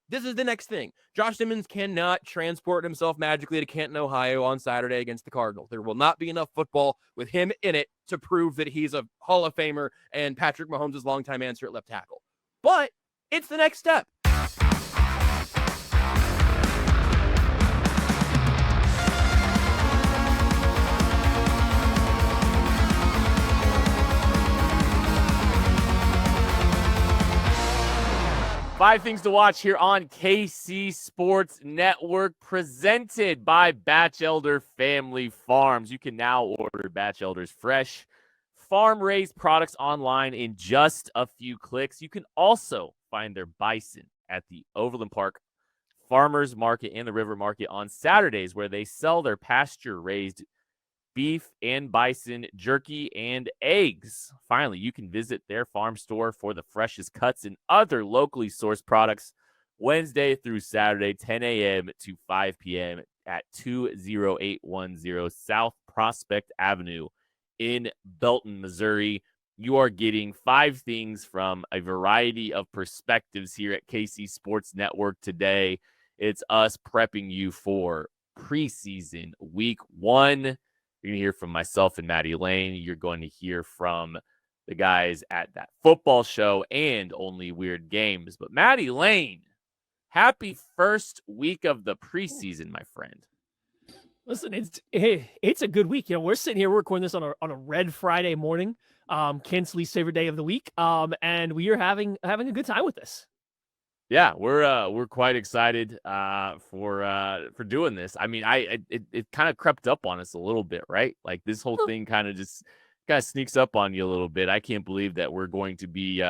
This is the next thing. Josh Simmons cannot transport himself magically to Canton, Ohio on Saturday against the Cardinals. There will not be enough football with him in it to prove that he's a Hall of Famer and Patrick Mahomes' longtime answer at left tackle. But it's the next step. Five things to watch here on KC Sports Network, presented by Batchelder Family Farms. You can now order Batchelder's fresh, farm-raised products online in just a few clicks. You can also find their bison at the Overland Park Farmers Market and the River Market on Saturdays, where they sell their pasture-raised beef and bison jerky and eggs. Finally, you can visit their farm store for the freshest cuts and other locally sourced products Wednesday through Saturday, 10 a.m. to 5 p.m. at 20810 South Prospect Avenue in Belton, Missouri. You are getting five things from a variety of perspectives here at KC Sports Network today. It's us prepping you for preseason week 1. You're going to hear from myself and Maddie Lane. You're going to hear from the guys at That Football Show and Only Weird Games. But Maddie Lane, happy first week of the preseason, my friend. Listen, it's a good week. You know, we're sitting here recording this on a red Friday morning, Kent's least favorite day of the week, and we are having a good time with this. Yeah, we're quite excited for doing this. I mean, it kind of crept up on us a little bit, right? Like this whole thing kind of sneaks up on you a little bit. I can't believe that we're going to be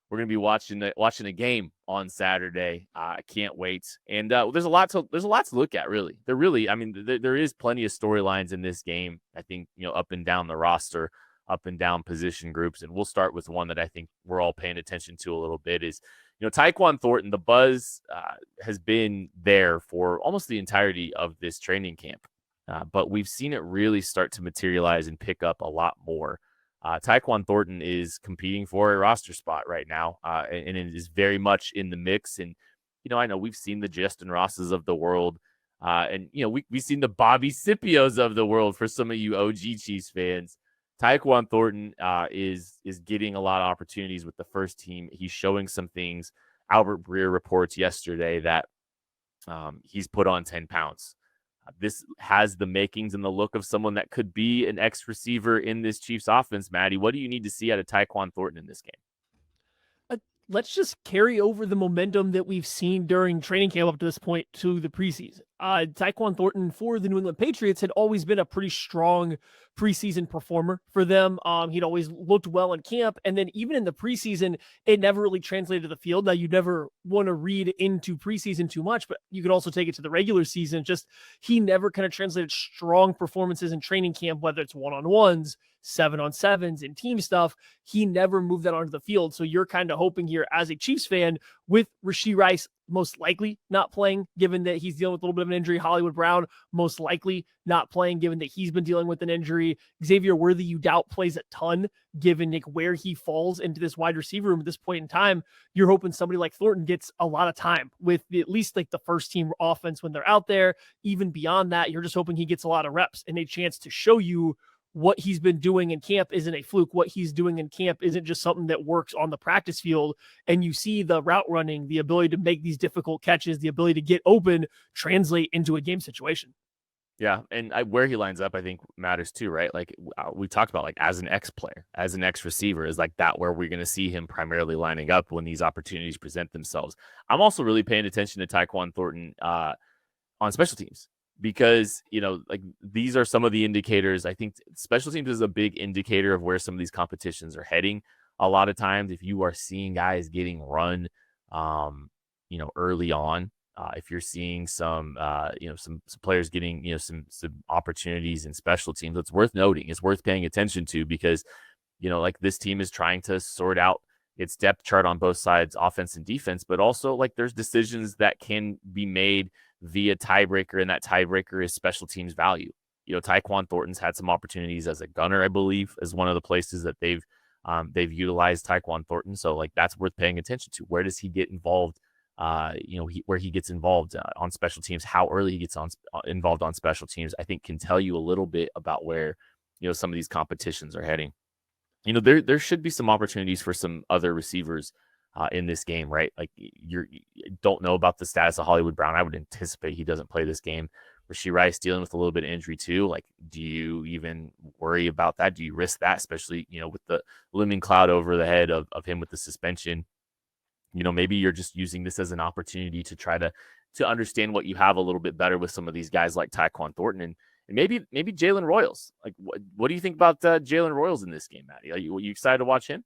watching a game on Saturday. I can't wait. And there's a lot to look at, really. There is plenty of storylines in this game. I think, up and down the roster, up and down position groups, and we'll start with one that I think we're all paying attention to a little bit is, Tyquan Thornton. The buzz has been there for almost the entirety of this training camp, but we've seen it really start to materialize and pick up a lot more. Tyquan Thornton is competing for a roster spot right now, and it is very much in the mix. And, I know we've seen the Justin Rosses of the world, and, we've seen the Bobby Scipios of the world for some of you OG Chiefs fans. Tyquan Thornton is getting a lot of opportunities with the first team. He's showing some things. Albert Breer reports yesterday that he's put on 10 pounds. This has the makings and the look of someone that could be an ex-receiver in this Chiefs offense. Maddie, what do you need to see out of Tyquan Thornton in this game? Let's just carry over the momentum that we've seen during training camp up to this point to the preseason. Tyquan Thornton for the New England Patriots had always been a pretty strong preseason performer for them. He'd always looked well in camp, and then even in the preseason, it never really translated to the field. Now, you never want to read into preseason too much, but you could also take it to the regular season. Just he never kind of translated strong performances in training camp, whether it's one-on-ones, 7-on-7s, and team stuff. He never moved that onto the field. So you're kind of hoping here as a Chiefs fan, with Rashee Rice most likely not playing, given that he's dealing with a little bit of an injury. Hollywood Brown most likely not playing, given that he's been dealing with an injury. Xavier Worthy, you doubt, plays a ton, given where he falls into this wide receiver room at this point in time. You're hoping somebody like Thornton gets a lot of time with at least the first team offense when they're out there. Even beyond that, you're just hoping he gets a lot of reps and a chance to show you what he's been doing in camp isn't a fluke. What he's doing in camp isn't just something that works on the practice field. And you see the route running, the ability to make these difficult catches, the ability to get open, translate into a game situation. Yeah, and where he lines up, I think, matters too, right? We talked about, as an ex-player, as an ex-receiver, is that where we're going to see him primarily lining up when these opportunities present themselves. I'm also really paying attention to Tyquan Thornton on special teams. Because, these are some of the indicators. I think special teams is a big indicator of where some of these competitions are heading. A lot of times, if you are seeing guys getting run, early on, if you're seeing some players getting, some opportunities in special teams, it's worth noting. It's worth paying attention to because, this team is trying to sort out its depth chart on both sides, offense and defense, but also there's decisions that can be made via tiebreaker, and that tiebreaker is special teams value. Tyquan Thornton's had some opportunities as a gunner, I believe, is one of the places that they've utilized Tyquan Thornton. So that's worth paying attention to. Where does he get involved where he gets involved on special teams, how early he gets involved on special teams, I think can tell you a little bit about where, some of these competitions are heading. There should be some opportunities for some other receivers in this game, right? Like you don't know about the status of Hollywood Brown. I would anticipate he doesn't play this game. Rashee Rice dealing with a little bit of injury too. Like, do you even worry about that? Do you risk that, especially, with the looming cloud over the head of him with the suspension? Maybe you're just using this as an opportunity to try to understand what you have a little bit better with some of these guys like Tyquan Thornton and maybe Jalen Royals. Like, what do you think about Jalen Royals in this game, Maddie? Are you excited to watch him?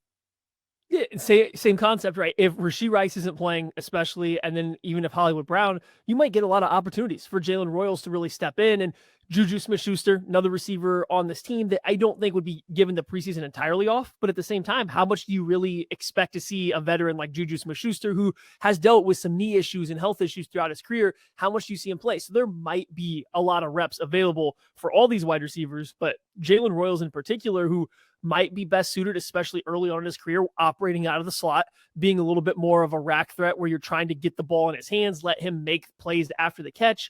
Yeah, same concept, right? If Rashee Rice isn't playing, especially, and then even if Hollywood Brown, you might get a lot of opportunities for Jalen Royals to really step in. And Juju Smith-Schuster, another receiver on this team that I don't think would be given the preseason entirely off. But at the same time, how much do you really expect to see a veteran like Juju Smith-Schuster, who has dealt with some knee issues and health issues throughout his career? How much do you see him play? So there might be a lot of reps available for all these wide receivers, but Jalen Royals in particular, who might be best suited, especially early on in his career, operating out of the slot, being a little bit more of a rack threat where you're trying to get the ball in his hands, let him make plays after the catch.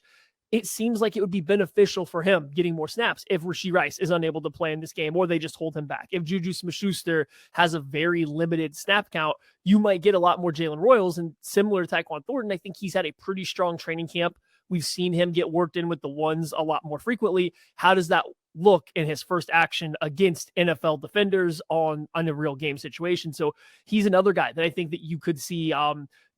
It seems like it would be beneficial for him getting more snaps if Rashee Rice is unable to play in this game, or they just hold him back. If Juju Smith-Schuster has a very limited snap count, you might get a lot more Jalen Royals. And similar to Tyquan Thornton, I think he's had a pretty strong training camp. We've seen him get worked in with the ones a lot more frequently. How does that look in his first action against NFL defenders on a real game situation? So he's another guy that I think that you could see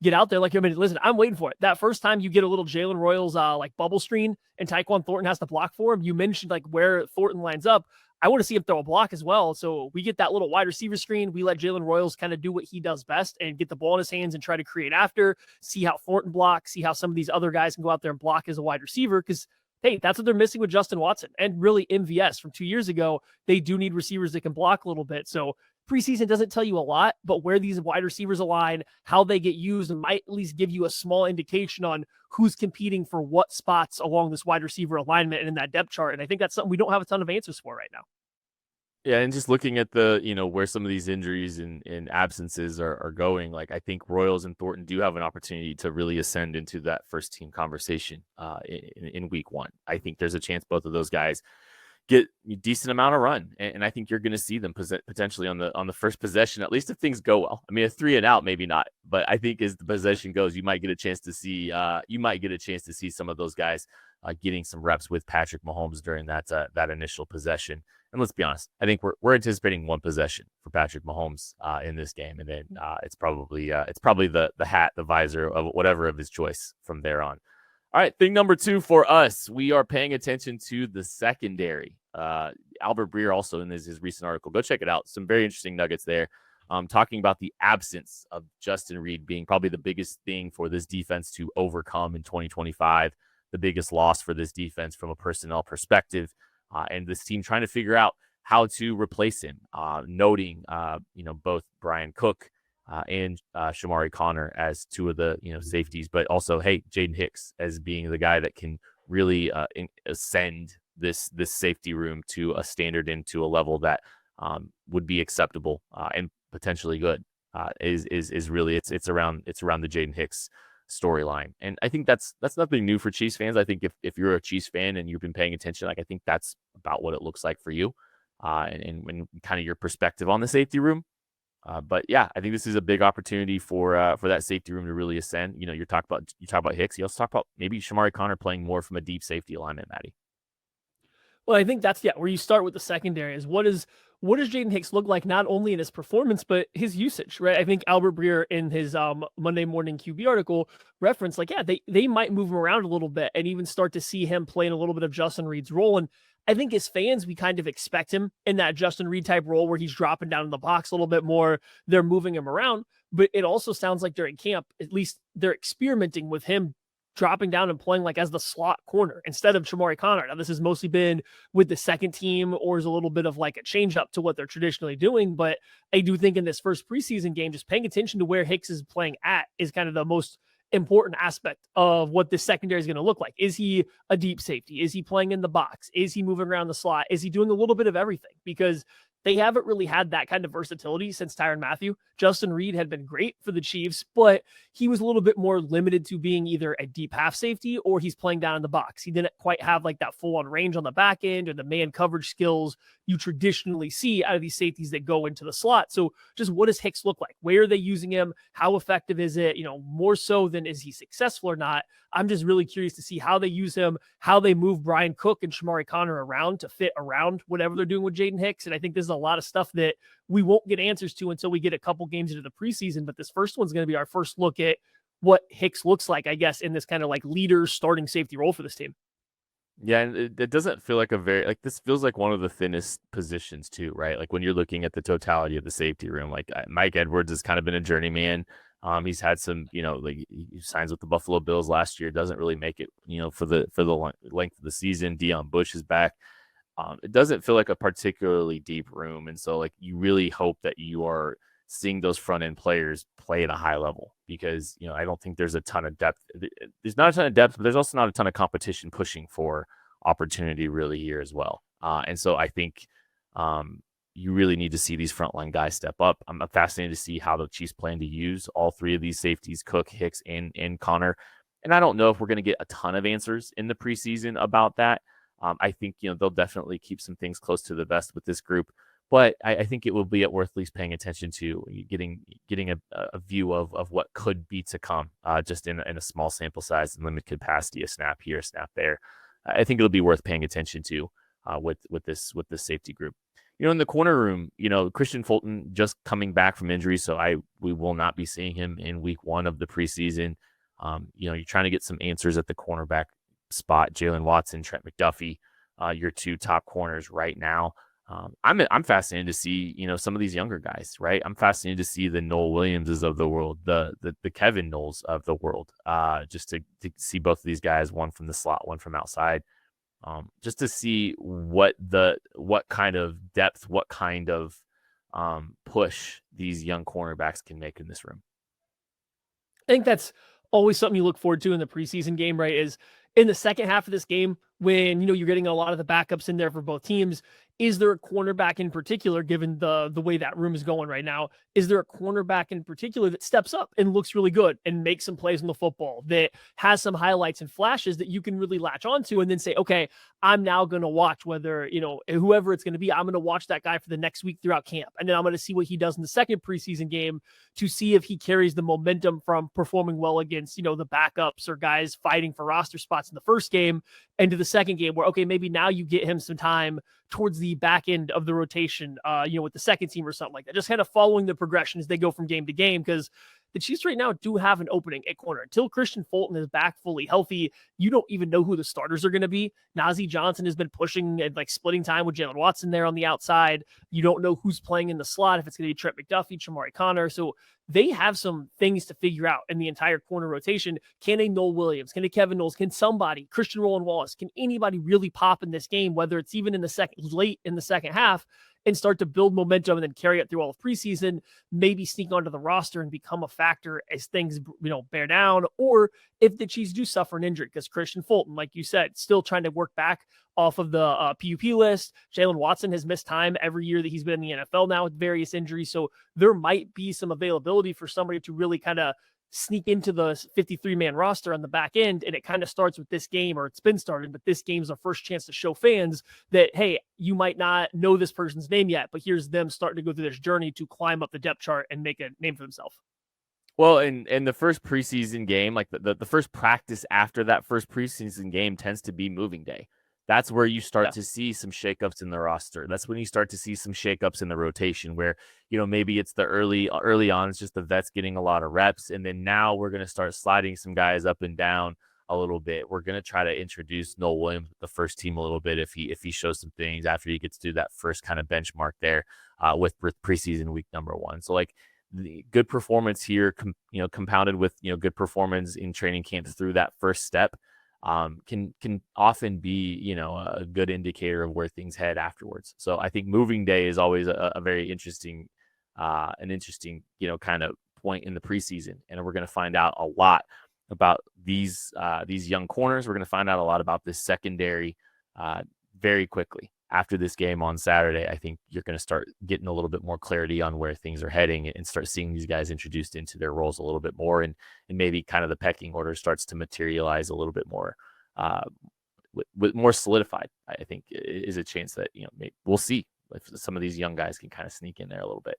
get out there. Like, listen, I'm waiting for it. That first time you get a little Jalen Royals like bubble screen and Tyquan Thornton has to block for him, you mentioned like where Thornton lines up. I want to see him throw a block as well. So we get that little wide receiver screen. We let Jalen Royals kind of do what he does best and get the ball in his hands and try to create after, see how Thornton blocks, see how some of these other guys can go out there and block as a wide receiver. Because, hey, that's what they're missing with Justin Watson and really MVS from 2 years ago. They do need receivers that can block a little bit. So preseason doesn't tell you a lot, but where these wide receivers align, how they get used, and might at least give you a small indication on who's competing for what spots along this wide receiver alignment and in that depth chart. And I think that's something we don't have a ton of answers for right now. Yeah, and just looking at the, where some of these injuries and absences are going, like I think Royals and Thornton do have an opportunity to really ascend into that first team conversation in week one. I think there's a chance both of those guys get a decent amount of run, and I think you're going to see them potentially on the first possession, at least if things go well. I mean, a 3 and out, maybe not, but I think as the possession goes, you might get a chance to see some of those guys getting some reps with Patrick Mahomes during that initial possession. And let's be honest, I think we're anticipating one possession for Patrick Mahomes in this game, and then it's probably the hat, the visor, of whatever of his choice from there on. All right, thing number 2 for us, we are paying attention to the secondary. Albert Breer also in his recent article, go check it out. Some very interesting nuggets there, talking about the absence of Justin Reed being probably the biggest thing for this defense to overcome in 2025, the biggest loss for this defense from a personnel perspective. And this team trying to figure out how to replace him, noting, both Brian Cook and Shamari Connor as 2 of the, safeties, but also, hey, Jaden Hicks as being the guy that can really ascend this safety room to a standard and to a level that would be acceptable and potentially good. Is really it's around the Jaden Hicks storyline. And I think that's nothing new for Chiefs fans. I think if you're a Chiefs fan and you've been paying attention, like I think that's about what it looks like for you, and when kind of your perspective on the safety room. But yeah, I think this is a big opportunity for that safety room to really ascend. You talk about Hicks. You also talk about maybe Shamari Connor playing more from a deep safety alignment, Maddie. Well, I think that's where you start with the secondary is what does Jaden Hicks look like, not only in his performance, but his usage, right? I think Albert Breer in his Monday Morning QB article referenced they might move him around a little bit and even start to see him playing a little bit of Justin Reed's role. And I think as fans, we kind of expect him in that Justin Reed type role where he's dropping down in the box a little bit more. They're moving him around, but it also sounds like during camp, at least they're experimenting with him dropping down and playing like as the slot corner instead of Shamari Connor. Now, this has mostly been with the second team or is a little bit of like a change up to what they're traditionally doing. But I do think in this first preseason game, just paying attention to where Hicks is playing at is kind of the most important aspect of what this secondary is going to look like. Is he a deep safety? Is he playing in the box? Is he moving around the slot? Is he doing a little bit of everything? Because They haven't really had that kind of versatility since Tyrann Mathieu. Justin Reed had been great for the Chiefs, but he was a little bit more limited to being either a deep half safety or he's playing down in the box. He didn't quite have like that full on range on the back end or the man coverage skills you traditionally see out of these safeties that go into the slot. So just what does Hicks look like? Where are they using him? How effective is it? More so than is he successful or not? I'm just really curious to see how they use him, how they move Brian Cook and Shamari Connor around to fit around whatever they're doing with Jaden Hicks. And I think this is a lot of stuff that we won't get answers to until we get a couple games into the preseason. But this first one's going to be our first look at what Hicks looks like, I guess, in this kind of like leader starting safety role for this team. Yeah, and it doesn't feel like this feels like one of the thinnest positions too, right? Like when you're looking at the totality of the safety room, like Mike Edwards has kind of been a journeyman. He's had some, like he signs with the Buffalo Bills last year, doesn't really make it, for the length of the season. Deion Bush is back. It doesn't feel like a particularly deep room, and so like you really hope that you are seeing those front end players play at a high level, because I don't think there's a ton of depth. There's not a ton of depth, but there's also not a ton of competition pushing for opportunity really here as well. And so I think you really need to see these frontline guys step up. I'm fascinated to see how the Chiefs plan to use all three of these safeties, Cook, Hicks, and Connor. And I don't know if we're going to get a ton of answers in the preseason about that. I think they'll definitely keep some things close to the vest with this group. But I think it will be worth at least paying attention to getting a view of what could be to come, just in a small sample size and limited capacity, a snap here, a snap there. I think it'll be worth paying attention to with this safety group. In the corner room, Christian Fulton just coming back from injury, so we will not be seeing him in week 1 of the preseason. You're trying to get some answers at the cornerback spot. Jalen Watson, Trent McDuffie, your 2 top corners right now. I'm fascinated to see, some of these younger guys, right? I'm fascinated to see the Noel Williamses of the world, the Kevin Knowles of the world, just to see both of these guys, one from the slot, one from outside, just to see what kind of depth, what kind of push these young cornerbacks can make in this room. I think that's always something you look forward to in the preseason game, right? Is in the second half of this game, when you're getting a lot of the backups in there for both teams, is there a cornerback in particular, given the way that room is going right now, is there a cornerback in particular that steps up and looks really good and makes some plays on the football, that has some highlights and flashes that you can really latch onto and then say, okay, I'm now going to watch whether, whoever it's going to be, I'm going to watch that guy for the next week throughout camp. And then I'm going to see what he does in the second preseason game to see if he carries the momentum from performing well against, the backups or guys fighting for roster spots in the first game into the second game where, okay, maybe now you get him some time towards the back end of the rotation, with the second team or something like that. Just kind of following the progression as they go from game to game, because the Chiefs right now do have an opening at corner. Until Christian Fulton is back fully healthy, you don't even know who the starters are going to be. Najee Johnson has been pushing and splitting time with Jalen Watson there on the outside. You don't know who's playing in the slot, if it's going to be Trent McDuffie, Shamari Connor. So they have some things to figure out in the entire corner rotation. Can a Noel Williams? Can a Kevin Knowles? Can somebody, Christian Roland Wallace, can anybody really pop in this game, whether it's even late in the second half, and start to build momentum and then carry it through all of preseason, maybe sneak onto the roster and become a factor as things, bear down, or if the Chiefs do suffer an injury, because Christian Fulton, like you said, still trying to work back off of the PUP list. Jalen Watson has missed time every year that he's been in the NFL now with various injuries. So there might be some availability for somebody to really kind of sneak into the 53-man roster on the back end. And it kind of starts with this game, or it's been started, but this game's our first chance to show fans that, hey, you might not know this person's name yet, but here's them starting to go through this journey to climb up the depth chart and make a name for themselves. Well, in the first preseason game, like the first practice after that first preseason game tends to be moving day. That's where you start to see some shakeups in the roster. That's when you start to see some shakeups in the rotation where, maybe it's the early on, it's just the vets getting a lot of reps. And then now we're going to start sliding some guys up and down a little bit. We're going to try to introduce Noel Williams with the first team a little bit if he shows some things after he gets to that first kind of benchmark there with preseason week number 1. So the good performance here, compounded with, good performance in training camp through that first step, can often be, a good indicator of where things head afterwards. So I think moving day is always a very interesting, kind of point in the preseason. And we're going to find out a lot about these young corners. We're going to find out a lot about this secondary very quickly. after this game on Saturday, I think you're going to start getting a little bit more clarity on where things are heading and start seeing these guys introduced into their roles a little bit more. And maybe kind of the pecking order starts to materialize a little bit more, with more solidified. I think is a chance that, maybe we'll see if some of these young guys can kind of sneak in there a little bit.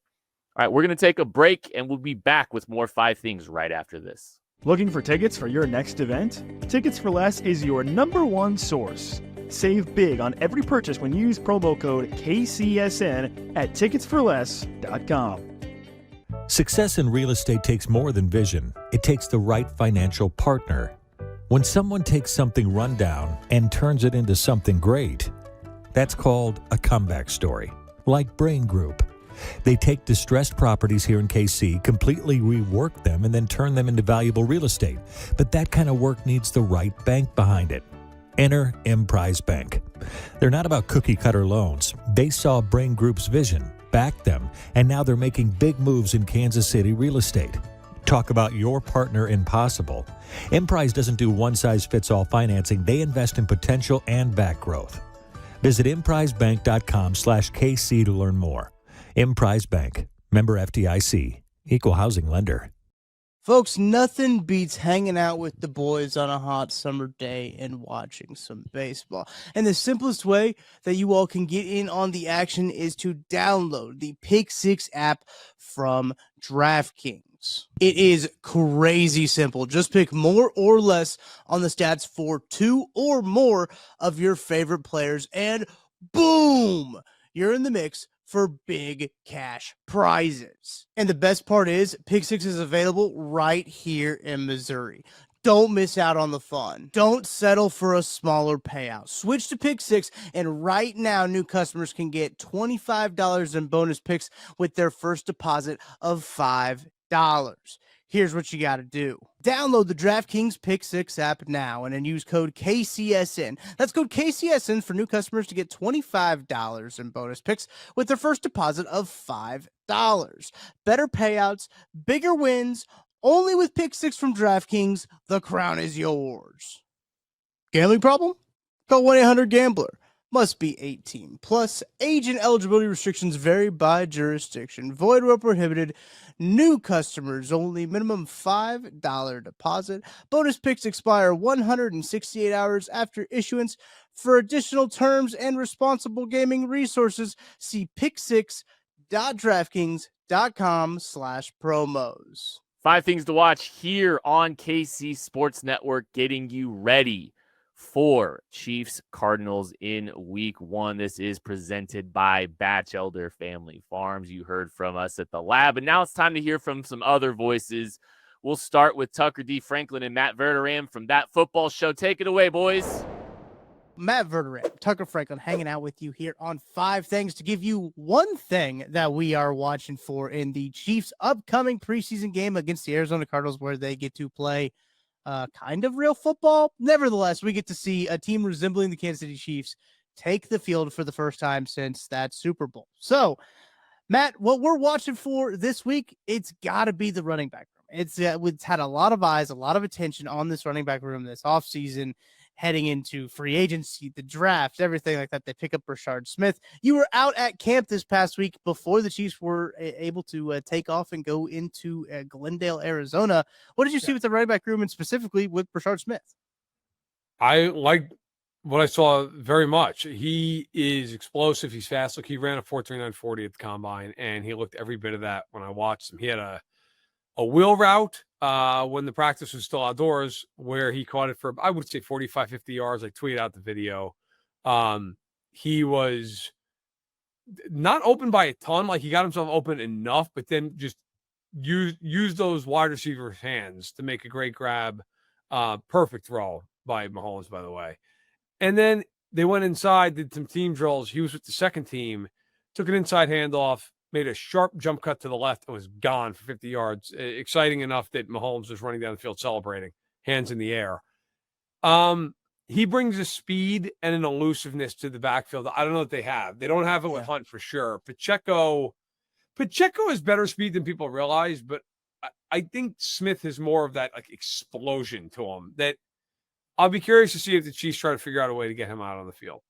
All right, we're going to take a break and we'll be back with more 5 Things right after this. Looking for tickets for your next event? Tickets for Less is your #1 source. Save big on every purchase when you use promo code KCSN at ticketsforless.com. Success in real estate takes more than vision. It takes the right financial partner. When someone takes something rundown and turns it into something great, that's called a comeback story, like Brain Group. They take distressed properties here in KC, completely rework them, and then turn them into valuable real estate. But that kind of work needs the right bank behind it. Enter Emprise Bank. They're not about cookie-cutter loans. They saw Brain Group's vision, backed them, and now they're making big moves in Kansas City real estate. Talk about your partner in possible. Emprise doesn't do one-size-fits-all financing. They invest in potential and back growth. Visit emprisebank.com/KC to learn more. Emprise Bank, member FDIC, equal housing lender. Folks, nothing beats hanging out with the boys on a hot summer day and watching some baseball. And the simplest way that you all can get in on the action is to download the Pick 6 app from DraftKings. It is crazy simple. Just pick more or less on the stats for 2 or more of your favorite players, and boom, you're in the mix for big cash prizes. And the best part is, Pick 6 is available right here in Missouri. Don't miss out on the fun. Don't settle for a smaller payout. Switch to Pick 6, and right now, new customers can get $25 in bonus picks with their first deposit of $5. Here's what you got to do. Download the DraftKings Pick 6 app now and then use code KCSN. That's code KCSN for new customers to get $25 in bonus picks with their first deposit of $5. Better payouts, bigger wins, only with Pick 6 from DraftKings. The crown is yours. Gambling problem? Call 1-800-GAMBLER. Must be 18 plus. Age and eligibility restrictions vary by jurisdiction. Void where prohibited. New customers only. Minimum $5 deposit. Bonus picks expire 168 hours after issuance. For additional terms and responsible gaming resources, see pick6.draftkings.com/promos. 5 Things to watch here on KC Sports Network, getting you ready for Chiefs Cardinals in week 1. This is presented by Batchelder Family Farms. You heard from us at the lab, and now it's time to hear from some other voices. We'll start with Tucker D. Franklin and Matt Verderam from That Football Show. Take it away, boys. Matt Verderam, Tucker Franklin, hanging out with you here on 5 Things to give you one thing that we are watching for in the Chiefs' upcoming preseason game against the Arizona Cardinals, where they get to play kind of real football. Nevertheless, we get to see a team resembling the Kansas City Chiefs take the field for the first time since that Super Bowl. So, Matt, what we're watching for this week, it's got to be the running back room. It's had a lot of eyes, a lot of attention on this running back room this offseason, heading into free agency, the draft, everything like that. They pick up Rashard Smith. You were out at camp this past week before the Chiefs were able to take off and go into Glendale, Arizona. What did you see with the running back room, and specifically with Rashard Smith? I like what I saw very much. He is explosive. He's fast. Look, he ran a 4.3940 at the combine, and he looked every bit of that when I watched him. He had a wheel route when the practice was still outdoors, where he caught it for, I would say, 45, 50 yards. I tweeted out the video. He was not open by a ton. Like, he got himself open enough, but then just use those wide receiver hands to make a great grab. Perfect throw by Mahomes, by the way. And then they went inside, did some team drills. He was with the second team, took an inside handoff, made a sharp jump cut to the left, and was gone for 50 yards. Exciting enough that Mahomes was running down the field celebrating, hands in the air. He brings a speed and an elusiveness to the backfield. I don't know what they have. They don't have it with Hunt for sure. Pacheco has better speed than people realize, but I think Smith has more of that like explosion to him that I'll be curious to see if the Chiefs try to figure out a way to get him out on the field.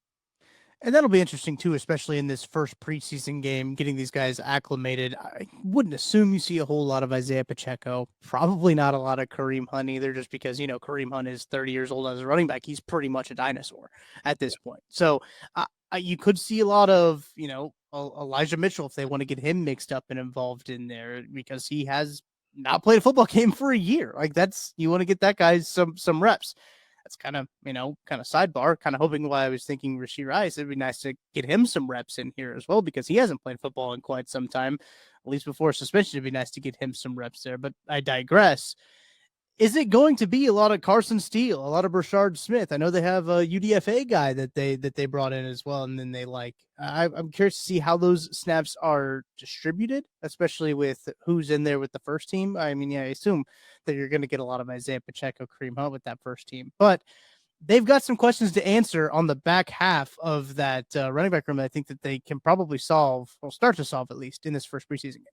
And that'll be interesting too, especially in this first preseason game, getting these guys acclimated. I wouldn't assume you see a whole lot of Isaiah Pacheco. Probably not a lot of Kareem Hunt either, just because, Kareem Hunt is 30 years old as a running back. He's pretty much a dinosaur at this point. So you could see a lot of, Elijah Mitchell if they want to get him mixed up and involved in there, because he has not played a football game for a year. Like you want to get that guy some reps. That's kind of sidebar, kind of hoping while I was thinking Rashee Rice, it'd be nice to get him some reps in here as well, because he hasn't played football in quite some time, at least before suspension. It'd be nice to get him some reps there, but I digress. Is it going to be a lot of Carson Steele, a lot of Brashard Smith? I know they have a UDFA guy that they brought in as well, and then I'm curious to see how those snaps are distributed, especially with who's in there with the first team. I mean, I assume that you're going to get a lot of Isaiah Pacheco, Kareem Hunt with that first team, but they've got some questions to answer on the back half of that running back room that I think that they can probably solve, or start to solve at least, in this first preseason game.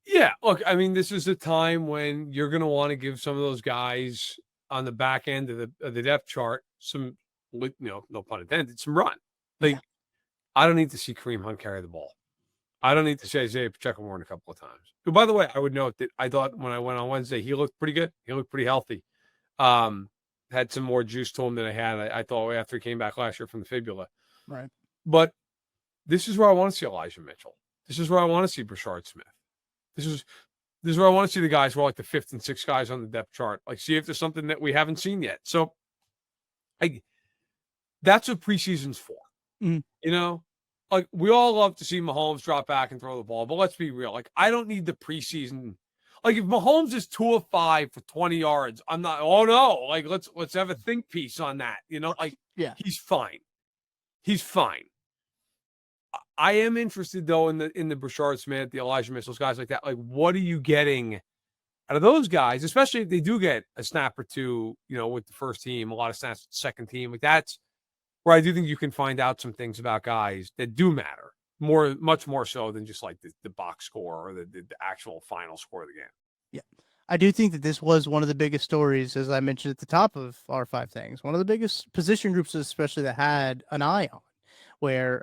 Yeah, look, I mean, this is a time when you're going to want to give some of those guys on the back end of the depth chart some, no pun intended, some run. Like, I don't need to see Kareem Hunt carry the ball. I don't need to see Isaiah Pacheco more than a couple of times. But by the way, I would note that I thought when I went on Wednesday, he looked pretty good. He looked pretty healthy. Had some more juice to him than I thought after he came back last year from the fibula. Right. But this is where I want to see Elijah Mitchell. This is where I want to see Brashard Smith. This is where I want to see the guys who are like the 5th and 6th guys on the depth chart. Like, see if there's something that we haven't seen yet. So, that's what preseason's for. Mm-hmm. Like, we all love to see Mahomes drop back and throw the ball, but let's be real. Like, I don't need the preseason. Like, if Mahomes is 2 of 5 for 20 yards, I'm not. Oh no! Like, let's have a think piece on that. Like, yeah, he's fine. He's fine. I am interested though in the Brashard Smith, the Elijah Mitchell, guys like that. Like, what are you getting out of those guys, especially if they do get a snap or two, with the first team, a lot of snaps with the second team. Like, that's where I do think you can find out some things about guys that do matter much more so than just like the box score or the actual final score of the game. Yeah. I do think that this was one of the biggest stories, as I mentioned at the top of our 5 things, one of the biggest position groups, especially that had an eye on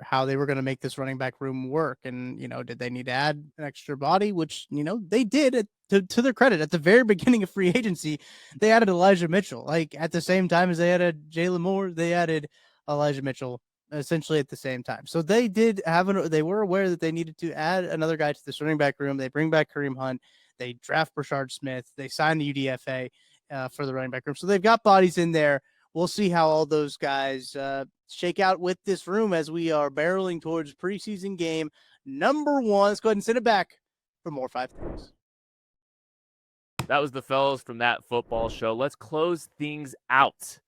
how they were going to make this running back room work. And, did they need to add an extra body, which, they did to their credit at the very beginning of free agency. They added Elijah Mitchell, like at the same time as they added Jalen Moore, they added Elijah Mitchell essentially at the same time. So they they were aware that they needed to add another guy to this running back room. They bring back Kareem Hunt. They draft Brashard Smith. They sign the UDFA for the running back room. So they've got bodies in there. We'll see how all those guys shake out with this room as we are barreling towards preseason game number 1. Let's go ahead and send it back for more 5 things. That was the fellows from That Football Show. Let's close things out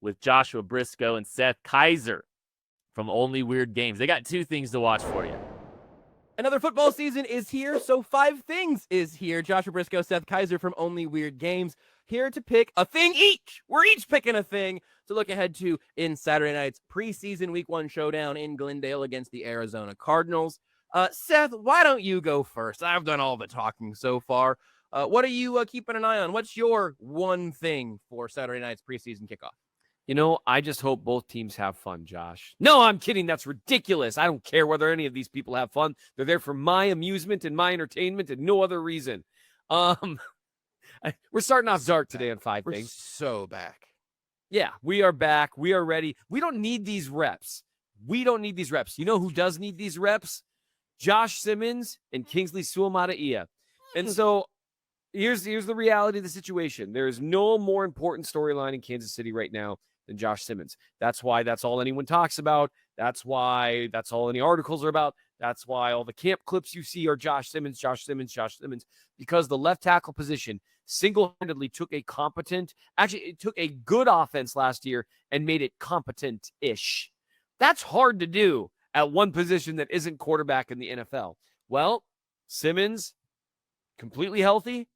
with Joshua Briscoe and Seth Kaiser from Only Weird Games. They got 2 things to watch for you. Another football season is here, so 5 things is here. Joshua Briscoe, Seth Kaiser from Only Weird Games, here to pick a thing each. We're each picking a thing to look ahead to in Saturday night's preseason Week 1 showdown in Glendale against the Arizona Cardinals. Seth, why don't you go first? I've done all the talking so far. What are you keeping an eye on? What's your one thing for Saturday night's preseason kickoff? I just hope both teams have fun, Josh. No, I'm kidding. That's ridiculous. I don't care whether any of these people have fun. They're there for my amusement and my entertainment and no other reason. We're starting off dark today on 5 things. So back. Yeah, we are back. We are ready. We don't need these reps. You know who does need these reps? Josh Simmons and Kingsley Suamataia. And so here's the reality of the situation. There is no more important storyline in Kansas City right now than Josh Simmons. That's why that's all anyone talks about. That's why that's all any articles are about. That's why all the camp clips you see are Josh Simmons, because the left tackle position single-handedly took it took a good offense last year and made it competent-ish. That's hard to do at one position that isn't quarterback in the NFL. Well, Simmons, completely healthy,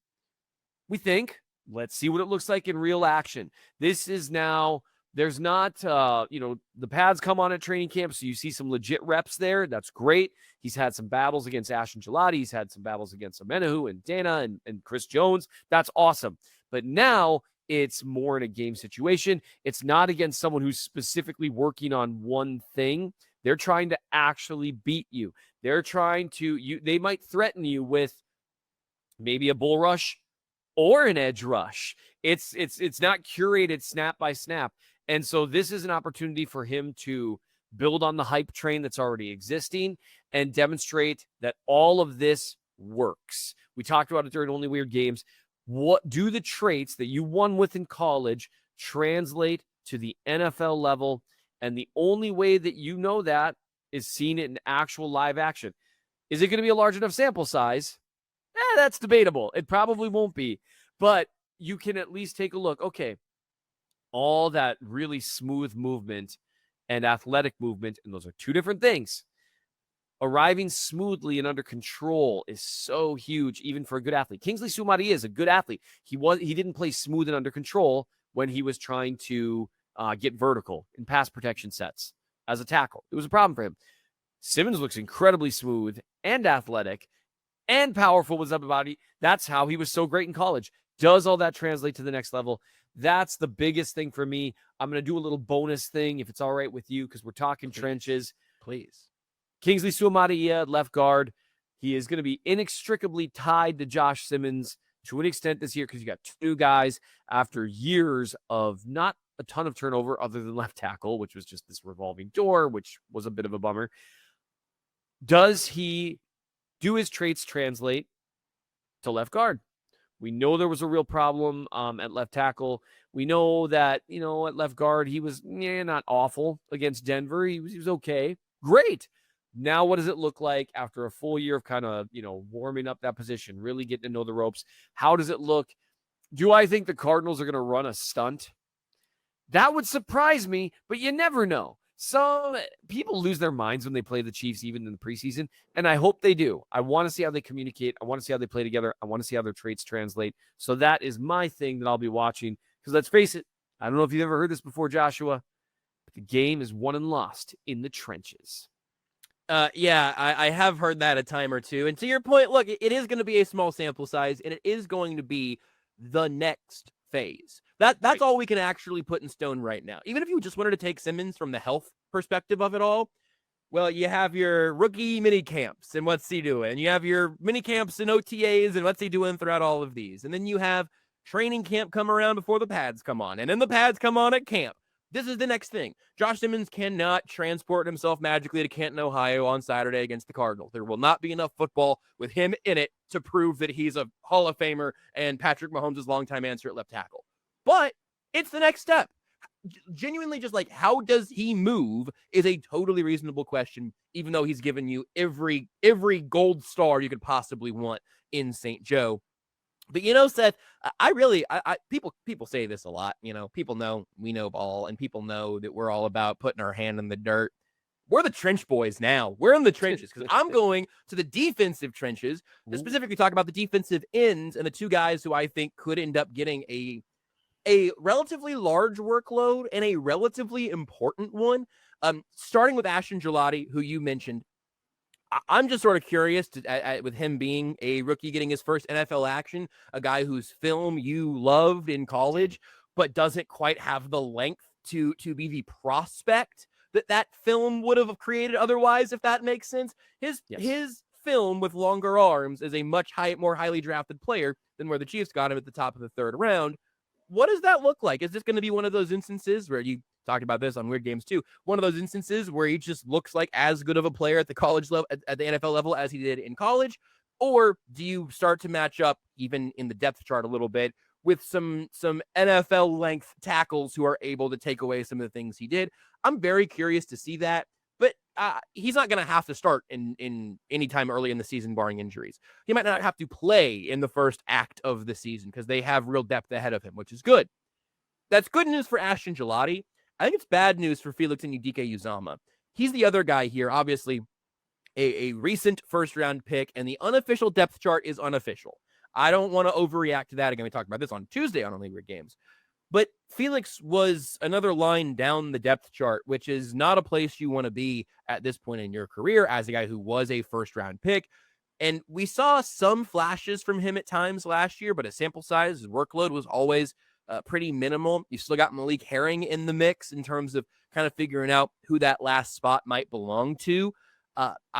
we think. Let's see what it looks like in real action. This is now, there's not, the pads come on at training camp, so you see some legit reps there. That's great. He's had some battles against Ashton Gelati. He's had some battles against Amenahu and Dana and Chris Jones. That's awesome. But now It's more in a game situation. It's not against someone who's specifically working on one thing. They're trying to actually beat you. They're trying to, they might threaten you with maybe a bull rush or an edge rush. It's not curated snap by snap. And so this is an opportunity for him to build on the hype train that's already existing and demonstrate that all of this works. We talked about it during Only Weird Games. What do the traits that you won with in college translate to the NFL level? And the only way that you know that is seeing it in actual live action. Is it going to be a large enough sample size? That's debatable. It probably won't be. But you can at least take a look. Okay, all that really smooth movement and athletic movement, and those are two different things. Arriving smoothly and under control is so huge, even for a good athlete. Kingsley Sumaria is a good athlete. He didn't play smooth and under control when he was trying to get vertical in pass protection sets as a tackle. It was a problem for him. Simmons looks incredibly smooth and athletic and powerful with his upper body. That's how he was so great in college. Does all that translate to the next level? That's the biggest thing for me. I'm going to do a little bonus thing, if it's all right with you, because we're talking trenches. Please. Kingsley Suamaia, left guard. He is going to be inextricably tied to Josh Simmons to an extent this year because you got two guys after years of not a ton of turnover other than left tackle, which was just this revolving door, which was a bit of a bummer. Does his traits translate to left guard? We know there was a real problem at left tackle. We know that, at left guard, he was not awful against Denver. He was okay. Great. Now, what does it look like after a full year of kind of, warming up that position, really getting to know the ropes? How does it look? Do I think the Cardinals are going to run a stunt? That would surprise me, but you never know. Some people lose their minds when they play the Chiefs, even in the preseason, and I hope they do. I want to see how they communicate. I want to see how they play together. I want to see how their traits translate. So that is my thing that I'll be watching, because let's face it, I don't know if you've ever heard this before, Joshua, but the game is won and lost in the trenches. Yeah, I have heard that a time or two. And to your point, look, it is going to be a small sample size, and it is going to be the next phase. That's right. All we can actually put in stone right now. Even if you just wanted to take Simmons from the health perspective of it all, well, you have your rookie mini camps and what's he doing? You have your mini camps and OTAs and what's he doing throughout all of these. And then you have training camp come around before the pads come on, and then the pads come on at camp. This is the next thing. Josh Simmons cannot transport himself magically to Canton, Ohio on Saturday against the Cardinals. There will not be enough football with him in it to prove that he's a Hall of Famer and Patrick Mahomes' longtime answer at left tackle. But it's the next step. Genuinely, just like, how does he move is a totally reasonable question, even though he's given you every gold star you could possibly want in St. Joe. But Seth, people say this a lot. People know we know ball, and people know that we're all about putting our hand in the dirt. We're the trench boys now. We're in the trenches, because I'm going to the defensive trenches to specifically talk about the defensive ends and the two guys who I think could end up getting a relatively large workload and a relatively important one. Starting with Ashton Gelati, who you mentioned. I'm just sort of curious with him being a rookie, getting his first NFL action, a guy whose film you loved in college, but doesn't quite have the length to be the prospect that film would have created otherwise, if that makes sense. His film with longer arms is a much more highly drafted player than where the Chiefs got him at the top of the third round. What does that look like? Is this going to be one of those instances where you talked about this on Weird Games too? One of those instances where he just looks like as good of a player at the college level, at the NFL level, as he did in college? Or do you start to match up, even in the depth chart a little bit, with some NFL length tackles who are able to take away some of the things he did? I'm very curious to see that. But he's not going to have to start in any time early in the season, barring injuries. He might not have to play in the first act of the season because they have real depth ahead of him, which is good. That's good news for Ashton Gelati. I think it's bad news for Felix Anudike-Uzomah. He's the other guy here, obviously a recent first-round pick, and the unofficial depth chart is unofficial. I don't want to overreact to that. Again, we talked about this on Tuesday on Only Weird Games. But Felix was another line down the depth chart, which is not a place you want to be at this point in your career as a guy who was a first-round pick. And we saw some flashes from him at times last year, but his sample size, his workload was always pretty minimal. You still got Malik Herring in the mix in terms of kind of figuring out who that last spot might belong to.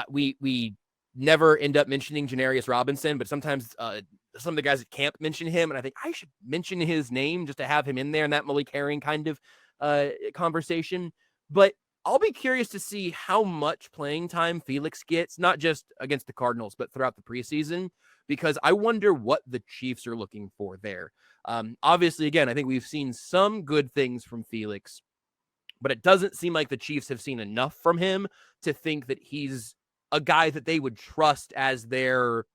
We never end up mentioning Janarius Robinson, but sometimes some of the guys at camp mention him, and I think I should mention his name just to have him in there in that Malik Herring kind of conversation. But I'll be curious to see how much playing time Felix gets, not just against the Cardinals, but throughout the preseason, because I wonder what the Chiefs are looking for there. Obviously, again, I think we've seen some good things from Felix, but it doesn't seem like the Chiefs have seen enough from him to think that he's a guy that they would trust as their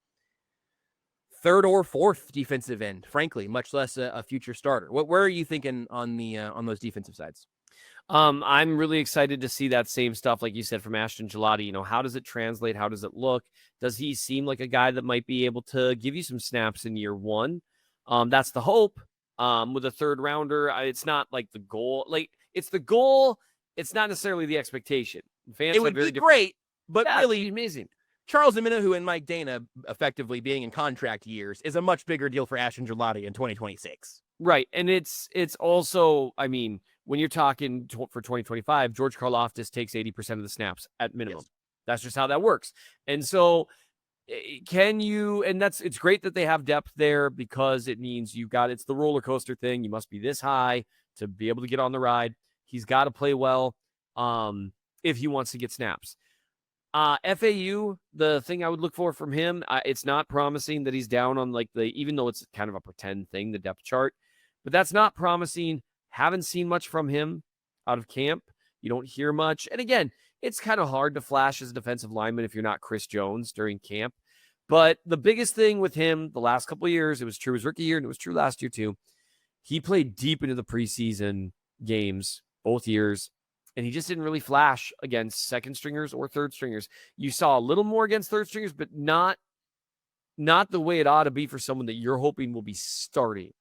third or fourth defensive end, frankly, much less a future starter. Where are you thinking on those defensive sides? I'm really excited to see that same stuff, like you said, from Ashton Gelati. You know, how does it translate? How does it look? Does he seem like a guy that might be able to give you some snaps in year one? That's the hope. With a third rounder, it's not like the goal. Like, it's the goal. It's not necessarily the expectation. Fans it would be great, but really amazing. Charles Omenihu and Mike Dana effectively being in contract years is a much bigger deal for Ashton Gelati in 2026. Right. And it's also, I mean, when you're talking for 2025, George Karlaftis takes 80% of the snaps at minimum. Yes. That's just how that works. And so it's great that they have depth there, because it means it's the roller coaster thing. You must be this high to be able to get on the ride. He's got to play well if he wants to get snaps. FAU, the thing I would look for from him, it's not promising that he's down on even though it's kind of a pretend thing, the depth chart, but that's not promising. Haven't seen much from him out of camp. You don't hear much. And again, it's kind of hard to flash as a defensive lineman if you're not Chris Jones during camp. But the biggest thing with him the last couple of years, it was true his rookie year and it was true last year too. He played deep into the preseason games both years, and he just didn't really flash against second stringers or third stringers. You saw a little more against third stringers, but not the way it ought to be for someone that you're hoping will be starting.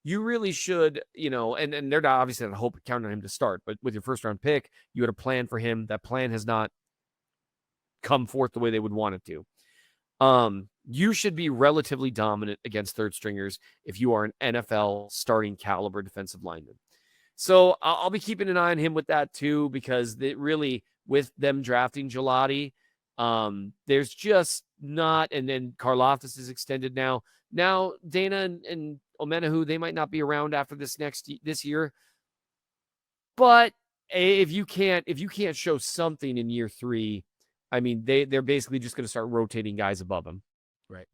You really should, and they're not obviously not counting on him to start, but with your first round pick, you had a plan for him. That plan has not come forth the way they would want it to. You should be relatively dominant against third stringers if you are an NFL starting caliber defensive lineman. So I'll be keeping an eye on him with that too, because with them drafting Gelati, there's just not, and then Karlaftis is extended now. Now Dana and Omenihu, they might not be around after this year, but if you can't show something in year 3, I mean, they're basically just going to start rotating guys above them. Right.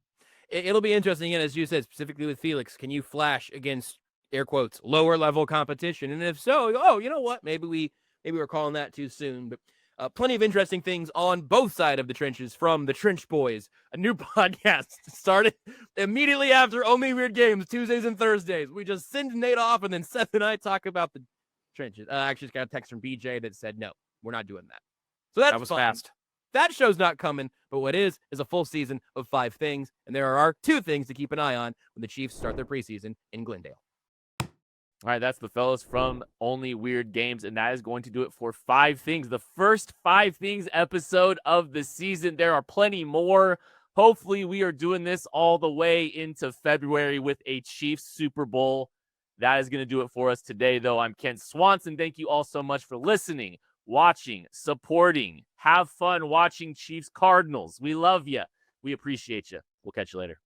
It'll be interesting, and as you said, specifically with Felix, can you flash against, air quotes, lower level competition? And if so, you know what? Maybe we're calling that too soon. But plenty of interesting things on both sides of the trenches from the Trench Boys, a new podcast started immediately after Only Weird Games, Tuesdays and Thursdays. We just send Nate off, and then Seth and I talk about the trenches. I actually just got a text from BJ that said, no, we're not doing that. So that was fun. Fast. That show's not coming, but what is a full season of 5 things, and there are 2 things to keep an eye on when the Chiefs start their preseason in Glendale. All right, that's the fellas from Only Weird Games, and that is going to do it for 5 things. The first 5 things episode of the season. There are plenty more. Hopefully, we are doing this all the way into February with a Chiefs Super Bowl. That is going to do it for us today, though. I'm Kent Swanson. Thank you all so much for listening, watching, supporting. Have fun watching Chiefs Cardinals. We love you. We appreciate you. We'll catch you later.